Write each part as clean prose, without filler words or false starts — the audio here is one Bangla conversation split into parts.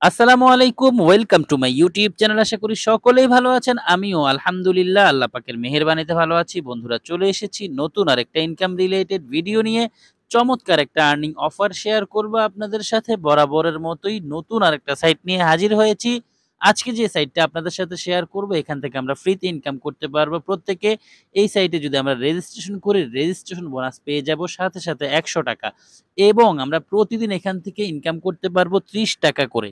আসসালামু আলাইকুম। Welcome to my YouTube channel. আশা করি সকলেই ভালো আছেন। আমিও আলহামদুলিল্লাহ আল্লাহ পাকের মেহেরবানিতে ভালো আছি। বন্ধুরা চলে এসেছি নতুন আরেকটা ইনকাম রিলেটেড ভিডিও নিয়ে। চমৎকার একটা আর্নিং অফার শেয়ার করব আপনাদের সাথে। বরাবরের মতোই নতুন আরেকটা সাইট নিয়ে হাজির হয়েছি। আজকে যে সাইটটা আপনাদের সাথে শেয়ার করব এখান থেকে আমরা ফ্রিতে ইনকাম করতে পারবো প্রত্যেকে। এই সাইটে যদি আমরা রেজিস্ট্রেশন করি রেজিস্ট্রেশন বোনাস পেয়ে যাব সাথে, সাথে ৳১০০ এবং আমরা প্রতিদিন এখান থেকে ইনকাম করতে পারবো ৳৩০ করে।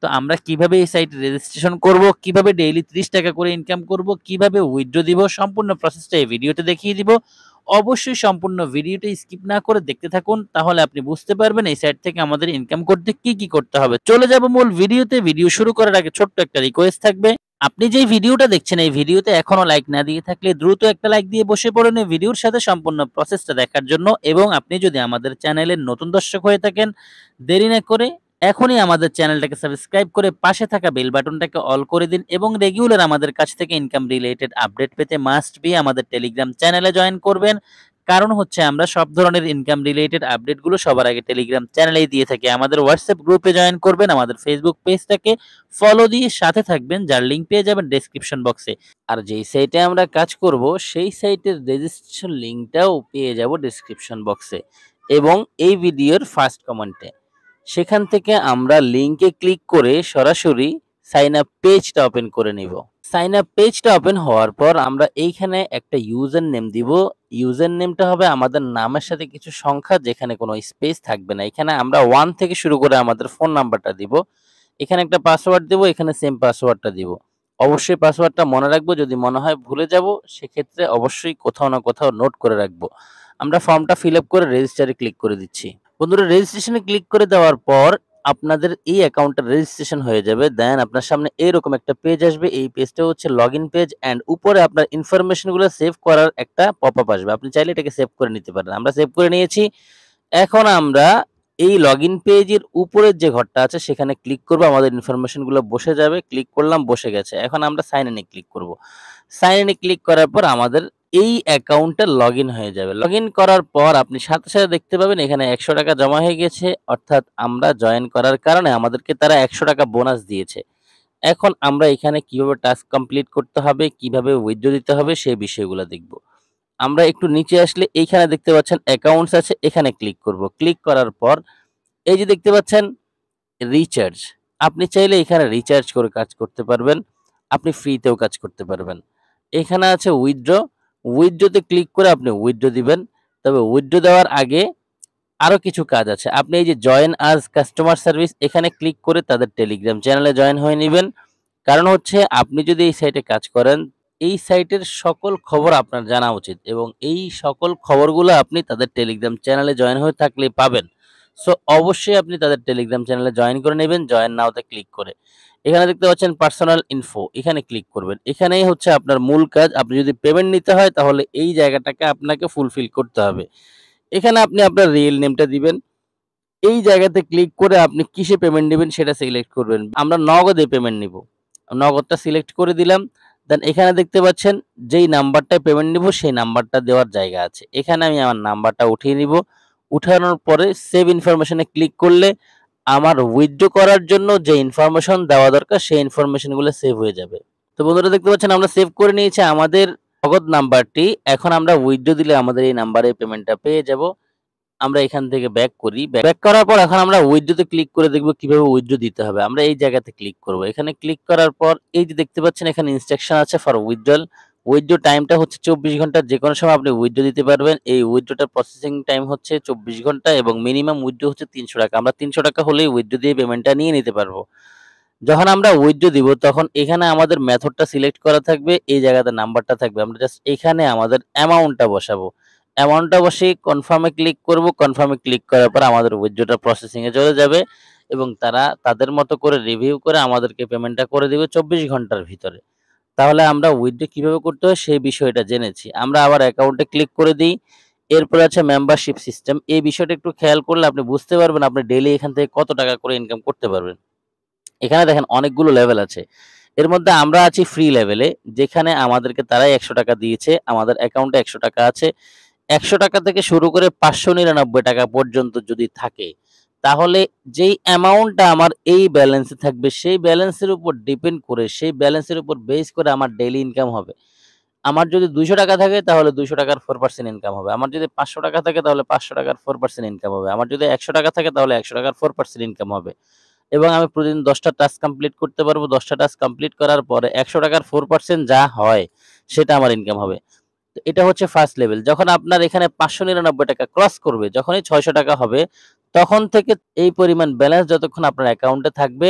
তো আমরা কিভাবে এই সাইটে রেজিস্ট্রেশন করব, কিভাবে ডেইলি ৳৩০ করে ইনকাম করব, কিভাবে উইথড্র দিব সম্পূর্ণ প্রসেসটা এই ভিডিওতে দেখিয়ে দিব। অবশ্যই সম্পূর্ণ ভিডিওটা স্কিপ না করে দেখতে থাকুন। তাহলে আপনি বুঝতে পারবেন এই সাইট থেকে আমাদের ইনকাম করতে কি করতে হবে। চলে যাব মূল ভিডিওতে। ভিডিও শুরু করার আগে ছোট্ট একটা রিকোয়েস্ট থাকবে। আপনি যেই ভিডিওটা দেখছেন এই ভিডিওতে এখনো লাইক না দিয়ে থাকলে দ্রুত একটা লাইক দিয়ে বসে পড়ুন এই ভিডিওর সাথে সম্পূর্ণ প্রসেসটা দেখার জন্য। এবং আপনি যদি আমাদের চ্যানেলের নতুন দর্শক হয়ে থাকেন দেরি না করে এখনই আমাদের চ্যানেলটাকে সাবস্ক্রাইব করে পাশে থাকা বেল বাটনটাকে অল করে দিন এবং রেগুলার আমাদের কাছ থেকে ইনকাম রিলেটেড আপডেট পেতে মাস্ট বি আমাদের টেলিগ্রাম চ্যানেলে জয়েন করবেন। কারণ হচ্ছে আমরা সব ধরনের ইনকাম রিলেটেড আপডেটগুলো সবার আগে টেলিগ্রাম চ্যানেলেই দিয়ে থাকি। আমাদের হোয়াটসঅ্যাপ গ্রুপে জয়েন করবেন, আমাদের ফেসবুক পেজটাকে ফলো দিয়ে সাথে থাকবেন, যার লিঙ্ক পেয়ে যাবেন ডেসক্রিপশন বক্সে। আর যেই সাইটে আমরা কাজ করব সেই সাইটের রেজিস্ট্রেশন লিঙ্কটাও পেয়ে যাব ডেসক্রিপশন বক্সে এবং এই ভিডিওর ফার্স্ট কমেন্টে। সেখান থেকে আমরা লিংকে ক্লিক করে সরাসরি সাইন আপ পেজটা ওপেন করে নিব। সাইন আপ পেজটা ওপেন হওয়ার পর আমরা এইখানে একটা ইউজার নেম দিব। ইউজার নেমটা হবে আমাদের নামের সাথে কিছু সংখ্যা, যেখানে কোনো স্পেস থাকবে না। এখানে আমরা 1 থেকে শুরু করে আমাদের ফোন নাম্বারটা দিব। এখানে একটা পাসওয়ার্ড দিব, এখানে সেম পাসওয়ার্ডটা দিব। অবশ্যই পাসওয়ার্ডটা মনে রাখবো, যদি মনে হয় ভুলে যাব সেক্ষেত্রে অবশ্যই কোথাও না কোথাও নোট করে রাখবো। আমরা ফর্মটা ফিল আপ করে রেজিস্টারে ক্লিক করে দিচ্ছি। বন্ধুরা রেজিস্ট্রেশনে ক্লিক করে দেওয়ার পর আপনাদের এই অ্যাকাউন্টটা রেজিস্ট্রেশন হয়ে যাবে। দেন আপনার সামনে এরকম একটা পেজ আসবে। এই পেজটা হচ্ছে লগইন পেজ অ্যান্ড উপরে আপনার ইনফরমেশনগুলো সেভ করার একটা পপআপ আসবে। আপনি চাইলে এটাকে সেভ করে নিতে পারেন। আমরা সেভ করে নিয়েছি। এখন আমরা এই লগইন পেজের উপরের যে ঘরটা আছে সেখানে ক্লিক করব। আমাদের ইনফরমেশনগুলো বসে যাবে। ক্লিক করলাম, বসে গেছে। এখন আমরা সাইন ইন এ ক্লিক করব। সাইন ইন এ ক্লিক করার পর আমাদের এই অ্যাকাউন্টটা লগইন হয়ে যাবে। লগইন করার পর আপনি সাথে, সাথে দেখতে পাবেন এখানে ৳১০০ জমা হয়ে গেছে। অর্থাৎ আমরা জয়েন করার কারণে আমাদেরকে তারা ৳১০০ বোনাস দিয়েছে। এখন আমরা এখানে কিভাবে টাস্ক কমপ্লিট করতে হবে, কিভাবে উইথড্র দিতে হবে সেই বিষয়গুলো দেখব। আমরা একটু নিচে আসলে এইখানে দেখতে পাচ্ছেন অ্যাকাউন্টস আছে, এখানে ক্লিক করব। ক্লিক করার পর এই যে দেখতে পাচ্ছেন রিচার্জ। আপনি চাইলে এখানে রিচার্জ করে কাজ করতে পারবেন। আপনি ফ্রিতেও কাজ করতে পারবেন। এখানে আছে উইথড্র। উইথড্রতে ক্লিক করে আপনি উইথড্র দিবেন। তবে উইথড্র দেওয়ার আগে আরো কিছু কাজ আছে। আপনি এই যে জয়েন আজ কাস্টমার সার্ভিস এখানে ক্লিক করে তাদের টেলিগ্রাম চ্যানেলে জয়েন হয়ে নিবেন। কারণ হচ্ছে আপনি যদি এই সাইটে কাজ করেন, এই সাইটের সকল খবর আপনার জানা উচিত এবং এই সকল খবরগুলো আপনি তাদের টেলিগ্রাম চ্যানেলে জয়েন হয়ে থাকলেই পাবেন। সো অবশ্যই আপনি তাদের টেলিগ্রাম চ্যানেলে জয়েন করে নেবেন, জয়েন নাওতে ক্লিক করে। এখানে দেখতে পাচ্ছেন পার্সোনাল ইনফো, এখানে ক্লিক করবেন। এখানেই হচ্ছে আপনার মূল কাজ। আপনি যদি পেমেন্ট নিতে হয় তাহলে এই জায়গাটাকে আপনাকে ফুলফিল করতে হবে। এখানে আপনি আপনার রিয়েল নেমটা দিবেন। এই জায়গাতে ক্লিক করে আপনি কিসে পেমেন্ট নিবেন সেটা সিলেক্ট করবেন। আমরা নগদে পেমেন্ট নিব। নগদটা সিলেক্ট করে দিলাম। দেন এখানে দেখতে পাচ্ছেন যেই নাম্বারটায় পেমেন্ট নিব সেই নাম্বারটা দেওয়ার জায়গা আছে। এখানে আমি আমার নাম্বারটা উঠিয়ে নিব। উঠানোর পরে সেভ ইনফরমেশন এ ক্লিক করলে আমার উইথড্র করার জন্য যে ইনফরমেশন দেওয়া দরকার সেই ইনফরমেশন গুলো সেভ হয়ে যাবে। তো বন্ধুরা দেখতে পাচ্ছেন আমরা সেভ করে নিয়েছি আমাদের নগদ নাম্বারটি। এখন আমরা উইথড্র দিলে আমাদের এই নাম্বারে পেমেন্টটা পেয়ে যাব। আমরা এখান থেকে ব্যাক করি। ব্যাক করার পর এখন আমরা উইথড্র তে ক্লিক করে দেখব কিভাবে উইথড্র দিতে হবে। আমরা এই জায়গাতে ক্লিক করব। এখানে ক্লিক করার পর এই যে দেখতে পাচ্ছেন এখানে ইনস্ট্রাকশন আছে ফর উইথড্রল। উইথড্র টাইমটা হচ্ছে ২৪ ঘন্টা। যেকোনো সময় আপনি উইথড্র দিতে পারবেন। এই উইথড্রটার প্রসেসিং টাইম হচ্ছে ২৪ ঘন্টা এবং মিনিমাম উইথড্র হচ্ছে ৳৩০০। আমরা ৳৩০০ হলেই উইথড্র দিয়ে পেমেন্টটা নিয়ে নিতে পারবো। যখন আমরা উইথড্র দিব তখন এখানে আমাদের মেথডটা সিলেক্ট করা থাকবে। এই জায়গাতে নাম্বারটা থাকবে। আমরা জাস্ট এখানে আমাদের অ্যামাউন্টটা বসাবো। অ্যামাউন্টটা বসিয়ে কনফার্মে ক্লিক করব। কনফার্মে ক্লিক করার পর আমাদের উইথড্রটা প্রসেসিং এ চলে যাবে এবং তারা তাদের মতো করে রিভিউ করে আমাদেরকে পেমেন্টটা করে দিবে ২৪ ঘন্টার ভিতরে। তাহলে আমরা উইথড্র কিভাবে করতে হয় সেই বিষয়টা জেনেছি। আমরা আবার অ্যাকাউন্টে ক্লিক করে দিই। এরপরে আছে মেম্বারশিপ সিস্টেম। এই বিষয়টা একটু খেয়াল করলে আপনি বুঝতে পারবেন আপনি ডেইলি এখান থেকে কত টাকা করে ইনকাম করতে পারবেন। এখানে দেখেন অনেকগুলো লেভেল আছে। এর মধ্যে আমরা আছি ফ্রি লেভেলে, যেখানে আমাদেরকে তারাই ৳১০০ দিয়েছে। আমাদের অ্যাকাউন্টে ৳১০০ আছে। ৳১০০ থেকে শুরু করে ৳৫৯৯ পর্যন্ত যদি থাকে, তাহলে যেই অ্যামাউন্টটা আমার এই ব্যালেন্সে থাকবে সেই ব্যালেন্সের উপর ডিপেন্ড করে, সেই ব্যালেন্সের উপর বেস করে আমার ডেইলি ইনকাম হবে। আমার যদি ৳২০০ থাকে তাহলে ৳২০০ র 4% ইনকাম হবে। আমার যদি ৳৫০০ থাকে তাহলে ৳৫০০ র 4% ইনকাম হবে। আমার যদি ৳১০০ থাকে তাহলে ৳১০০ র 4% ইনকাম হবে। এবং আমি প্রতিদিন ১০ টা টাস্ক কমপ্লিট করতে পারবো। ১০ টা টাস্ক কমপ্লিট করার পরে ৳১০০ র 4% যা হয় সেটা আমার ইনকাম হবে। তো এটা হচ্ছে ফার্স্ট লেভেল। যখন আপনার এখানে ৳৫৯৯ ক্রস করবে, যখনই ৳৬০০ হবে, তখন থেকে এই পরিমাণ ব্যালেন্স যতক্ষণ আপনার অ্যাকাউন্টে থাকবে,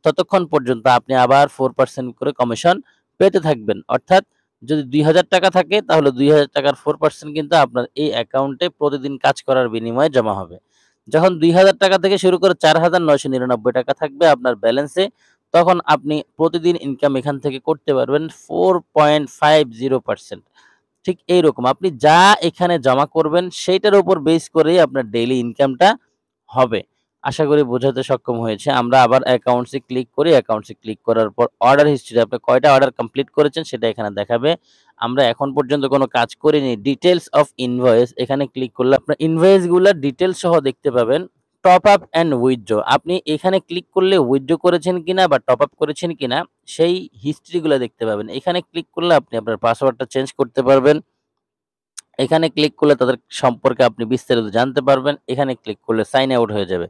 ততক্ষণ পর্যন্ত আপনি আবার 4% করে কমিশন পেতে থাকবেন। অর্থাৎ যদি ৳২০০০ থাকে তাহলে ৳২০০০ র 4% কিন্তু আপনার এই অ্যাকাউন্টে প্রতিদিন কাজ করার বিনিময়ে জমা হবে। যখন ৳২০০০ থেকে শুরু করে ৳৪৯৯৯ থাকবে আপনার ব্যালেন্সে, তখন আপনি প্রতিদিন ইনকাম এখান থেকে করতে পারবেন 4.50%। ঠিক এইরকম আপনি যা এখানে জমা করবেন সেইটার উপর বেস করেই আপনার ডেইলি ইনকামটা হবে। আশা করি বোঝাতে সক্ষম হয়েছে। আমরা আবার অ্যাকাউন্টস এ ক্লিক করি। অ্যাকাউন্টস এ ক্লিক করার পর অর্ডার হিস্ট্রি আপনি কয়টা অর্ডার কমপ্লিট করেছেন সেটা এখানে দেখাবে। আমরা এখন পর্যন্ত কোনো কাজ করিনি। ডিটেইলস অফ ইনভয়েস এখানে ক্লিক করলে আপনার ইনভয়েস গুলার ডিটেইলস সহ দেখতে পাবেন। টপ আপ অ্যান্ড উইথড্র আপনি এখানে ক্লিক করলে উইথড্র করেছেন কিনা বা টপ আপ করেছেন কিনা সেই হিস্ট্রি গুলা দেখতে পাবেন। এখানে ক্লিক করলে আপনি আপনার পাসওয়ার্ডটা চেঞ্জ করতে পারবেন। এখানে ক্লিক করলে তাদের সম্পর্কে আপনি বিস্তারিত জানতে পারবেন। এখানে ক্লিক করলে সাইন আউট হয়ে যাবে।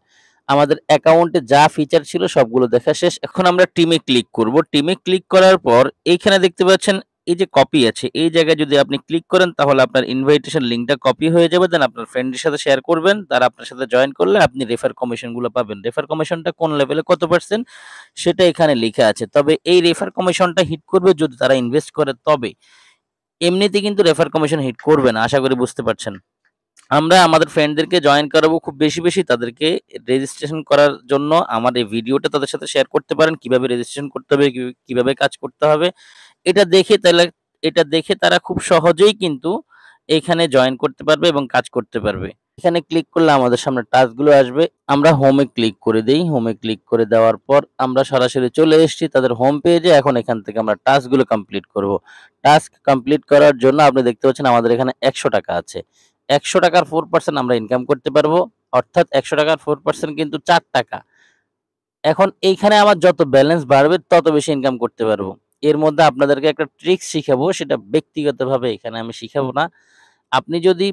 আমাদের অ্যাকাউন্টে যা ফিচার ছিল সবগুলো দেখা শেষ। এখন আমরা টিমে ক্লিক করব। টিমে ক্লিক করার পর এইখানে দেখতে পাচ্ছেন এই যে কপি আছে, এই জায়গায় যদি আপনি ক্লিক করেন তাহলে আপনার ইনভাইটেশন লিঙ্কটা কপি হয়ে যাবে। দেন আপনার ফ্রেন্ডের সাথে শেয়ার করবেন। তারা আপনার সাথে জয়েন করলে আপনি রেফার কমিশন গুলো পাবেন। রেফার কমিশনটা কোন লেভেলে কত পার্সেন্ট সেটা এখানে লিখা আছে। তবে এই রেফার কমিশনটা হিট করবে যদি তারা ইনভেস্ট করে তবে। এমনিতে কিন্তু রেফার কমিশন হিট করবে না। আশা করি বুঝতে পারছেন। আমরা আমাদের ফ্রেন্ডদেরকে জয়েন করাবো খুব বেশি। তাদেরকে রেজিস্ট্রেশন করার জন্য আমার এই ভিডিওটা তাদের সাথে শেয়ার করতে পারেন। কিভাবে রেজিস্ট্রেশন করতে হবে, কিভাবে কাজ করতে হবে। এটা দেখে তাহলে এটা দেখে তারা খুব সহজেই কিন্তু এখানে জয়েন করতে পারবে এবং কাজ করতে পারবে। এখানে ক্লিক করলে আমাদের সামনে টাস্কগুলো আসবে। আমরা হোমে ক্লিক করে দেই। হোমে ক্লিক করে দেওয়ার পর আমরা সরাসরি চলে এসেছি তাদের হোম পেজে। এখন এখান থেকে আমরা টাস্কগুলো কমপ্লিট করব। টাস্ক কমপ্লিট করার জন্য আপনি দেখতে পাচ্ছেন আমাদের এখানে ৳১০০ আছে। ৳১০০ র 4% আমরা ইনকাম করতে পারবো। অর্থাৎ ৳১০০ র 4% কিন্তু ৳৪। এখন এইখানে আমার যত ব্যালেন্স বাড়বে তত বেশি ইনকাম করতে পারবো। এর মধ্যে আপনাদেরকে একটা ট্রিক্স শিখাবো, সেটা ব্যক্তিগতভাবে এখানে আমি শিখাবো না। আপনি যদি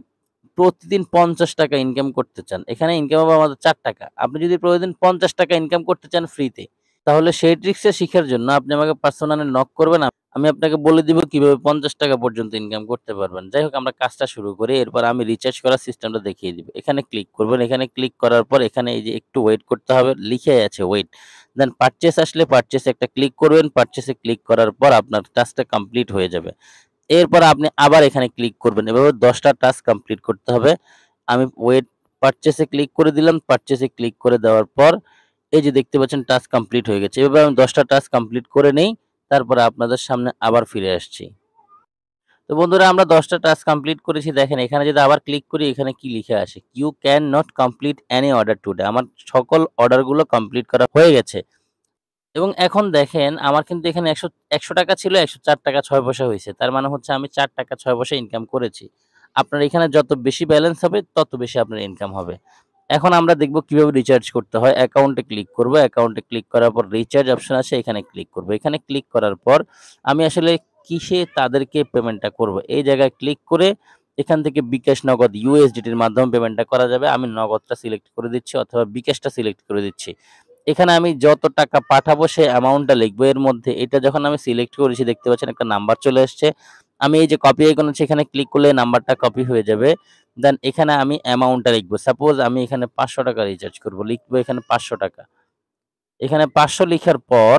প্রতিদিন ৳৫০ ইনকাম করতে চান, এখানে ইনকাম হবে আমাদের ৳৪। আপনি যদি প্রতিদিন ৳৫০ ইনকাম করতে চান ফ্রিতে, তাহলে সেই ট্রিক্সটা শিখার জন্য আপনি আমাকে পার্সোনালি নক করবেন। আমি আপনাকে বলে দিব কিভাবে ৳৫০ পর্যন্ত ইনকাম করতে পারবেন। যাই হোক আমরা কাজটা শুরু করি। এরপর আমি রিচার্জ করার সিস্টেমটা দেখিয়ে দিব। এখানে ক্লিক করবেন। এখানে ক্লিক করার পর এখানে এই যে একটু ওয়েট করতে হবে, লিখাই আছে ওয়েট। দেন পারচেজ আসলে পারচেজ এ একটা ক্লিক করবেন। পারচেজ এ ক্লিক করার পর আপনার টাস্কটা কমপ্লিট হয়ে যাবে। এরপর আপনি আবার এখানে ক্লিক করবেন। এভাবে ১০ টা টাস্ক কমপ্লিট করতে হবে। আমি ওয়েট পারচেজ এ ক্লিক করে দিলাম। পারচেজ এ ক্লিক করে দেওয়ার পর এই যে দেখতে পাচ্ছেন টাস্ক কমপ্লিট হয়ে গেছে। এভাবে আমি ১০ টা টাস্ক কমপ্লিট করে নেই। তারপরে আপনাদের সামনে আবার ফিরে আসছি। তো বন্ধুরা আমরা ১০ টা টাস্ক কমপ্লিট করেছি। দেখেন এখানে যদি আবার ক্লিক করি এখানে কি লিখে আসে? "You can not complete any order today" আমার সকল অর্ডারগুলো কমপ্লিট করা হয়ে গেছে। এবং এখন দেখেন আমার কিন্তু এখানে ৳১০০ ছিল, ৳১০৪.৬ হইছে। তার মানে হচ্ছে আমি ৳৪.৬ ইনকাম করেছি। আপনার এখানে যত বেশি ব্যালেন্স হবে তত বেশি আপনার ইনকাম হবে। এখন আমরা দেখব কিভাবে রিচার্জ করতে হয়। অ্যাকাউন্টে ক্লিক করব। অ্যাকাউন্টে ক্লিক করার পর রিচার্জ অপশন আছে, এখানে ক্লিক করব। এখানে ক্লিক করার পর আমি আসলে কিসে তাদেরকে পেমেন্টটা করব। এই জায়গায় ক্লিক করে এখান থেকে বিকাশ, নগদ, ইউএসডিটির মাধ্যমে পেমেন্টটা করা যাবে। আমি নগদটা সিলেক্ট করে দিচ্ছি অথবা বিকাশটা সিলেক্ট করে দিচ্ছি। এখানে আমি যত টাকা পাঠাবো সেই অ্যামাউন্টটা লিখবো। এর মধ্যে এটা যখন আমি সিলেক্ট করেছি দেখতে পাচ্ছেন একটা নাম্বার চলে এসছে। আমি এই যে কপি আইকন আছে এখানে ক্লিক করলে নাম্বারটা কপি হয়ে যাবে। দেন এখানে আমি অ্যামাউন্টটা লিখবো। সাপোজ আমি এখানে ৳৫০০ রিচার্জ করব। লিখবো এখানে ৳৫০০। এখানে ৫০০ লিখার পর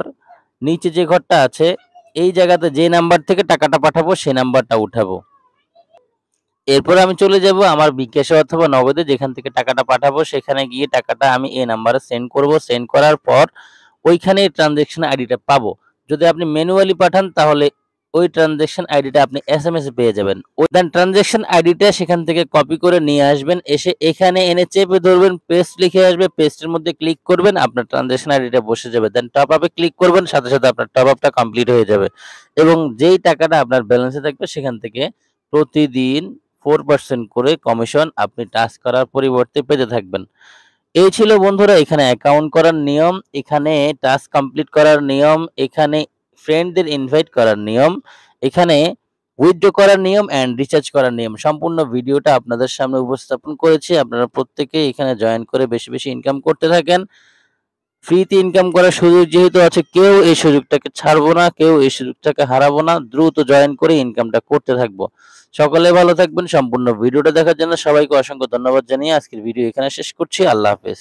নিচে যে ঘরটা আছে এই জায়গাতে যে নাম্বার থেকে টাকাটা পাঠাবো সেই নাম্বারটা উঠাবো। এরপরে আমি চলে যাব আমার বিকাশে অথবা নগদে, যেখান থেকে টাকাটা পাঠাবো সেখানে গিয়ে টাকাটা আমি এই নাম্বারে সেন্ড করব। সেন্ড করার পর ওইখানে ট্রান্সেকশন আইডিটা পাবো। যদি আপনি ম্যানুয়ালি পাঠান তাহলে ওই ট্রান্সেকশন আইডিটা আপনি এসএমএস এ পেয়ে যাবেন। ওই দেন ট্রান্সেকশন আইডিটা সেখান থেকে কপি করে নিয়ে আসবেন। এসে এখানে এনে চেপে ধরবেন, পেস্ট লিখে আসবে। পেস্টের মধ্যে ক্লিক করবেন, আপনার ট্রান্সেকশন আইডিটা বসে যাবে। দেন টপ আপে ক্লিক করবেন, সাথে আপনার টপ আপটা কমপ্লিট হয়ে যাবে। এবং যেই টাকাটা আপনার ব্যালেন্সে থাকবে সেখান থেকে প্রতিদিন 4% করে কমিশন আপনি টাস্ক করার পরিবর্তে পেতে থাকবেন। এই ছিল বন্ধুরা এখানে অ্যাকাউন্ট করার নিয়ম, এখানে টাস্ক কমপ্লিট করার নিয়ম, এখানে ফ্রেন্ডদের ইনভাইট করার নিয়ম, এখানে উইথড্র করার নিয়ম অ্যান্ড রিচার্জ করার নিয়ম। সম্পূর্ণ ভিডিওটা আপনাদের সামনে উপস্থাপন করেছি। আপনারা প্রত্যেকেই এখানে জয়েন করে বেশি, বেশি ইনকাম করতে থাকেন। ফ্রিতে ইনকাম করার সুযোগ যেহেতু আছে, কেউ এই সুযোগটাকে ছাড়বো না, কেউ এই সুযোগটাকে হারাবো না। দ্রুত জয়েন করে ইনকামটা করতে থাকবো। সকলে ভালো থাকবেন। সম্পূর্ণ ভিডিওটা দেখার জন্য সবাইকে অসংখ্য ধন্যবাদ জানিয়ে আজকের ভিডিও এখানে শেষ করছি। আল্লাহ হাফেজ।